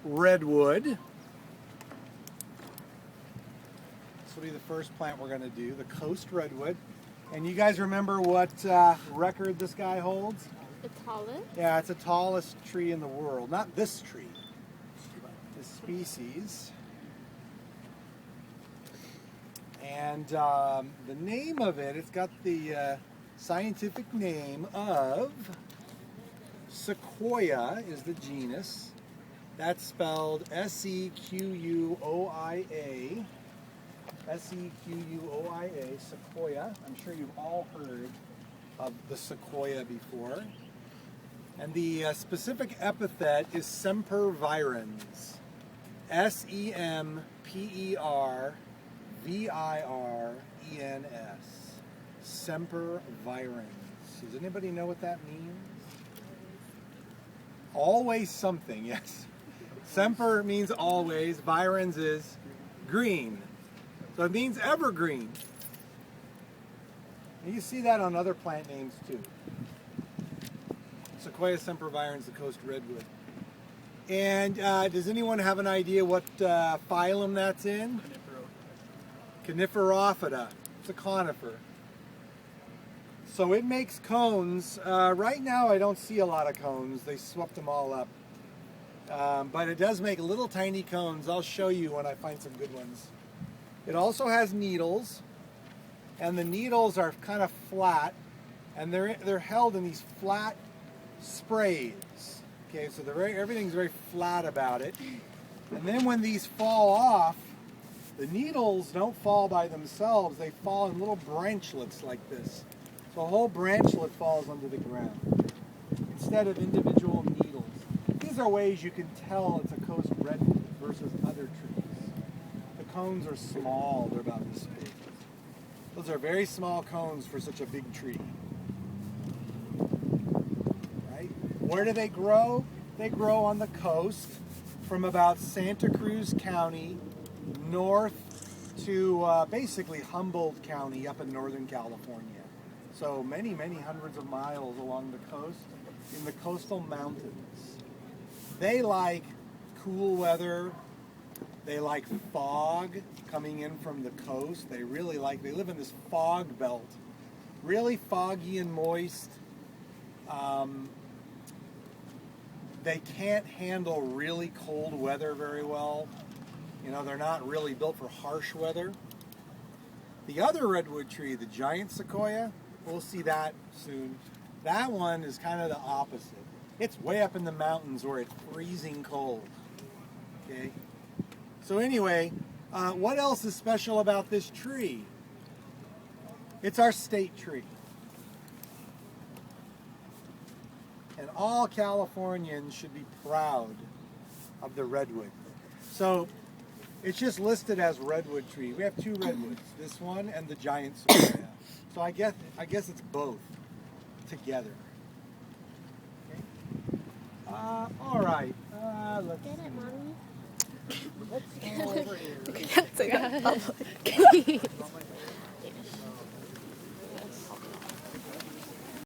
redwood. This will be the first plant we're going to do, the coast redwood. And you guys remember what record this guy holds? The tallest? Yeah, it's the tallest tree in the world. Not this tree, this species. And the name of it, it's got the scientific name of Sequoia is the genus. That's spelled S-E-Q-U-O-I-A. S-E-Q-U-O-I-A, Sequoia. I'm sure you've all heard of the sequoia before. And the specific epithet is sempervirens. S-E-M-P-E-R-V-I-R-E-N-S. Sempervirens. Does anybody know what that means? Always something, yes. Semper means always. Virens is green. So it means evergreen. And you see that on other plant names too. Sequoia sempervirens, the coast redwood. And does anyone have an idea what phylum that's in? Coniferophyta. It's a conifer. So it makes cones. Right now I don't see a lot of cones. They swept them all up. But it does make little tiny cones. I'll show you when I find some good ones. It also has needles. And the needles are kind of flat. And they're held in these flat sprays. Okay, so everything's very flat about it. And then when these fall off, the needles don't fall by themselves. They fall in little branchlets like this. So a whole branchlet falls onto the ground instead of individual needles. These are ways you can tell it's a coast redwood versus other trees. The cones are small. They're about this big. Those are very small cones for such a big tree. Right? Where do they grow? They grow on the coast from about Santa Cruz County north to basically Humboldt County up in Northern California. So many, many hundreds of miles along the coast in the coastal mountains. They like cool weather. They like fog coming in from the coast. They live in this fog belt. Really foggy and moist. They can't handle really cold weather very well. You know, they're not really built for harsh weather. The other redwood tree, the giant sequoia, we'll see that soon. That one is kind of the opposite. It's way up in the mountains where it's freezing cold. Okay? So anyway, what else is special about this tree? It's our state tree. And all Californians should be proud of the redwood. So it's just listed as redwood tree. We have two redwoods, this one and the giant sequoia. So I guess it's both together. Okay. All right. Let's Get it, Mommy. Let's go over here. That's a good public.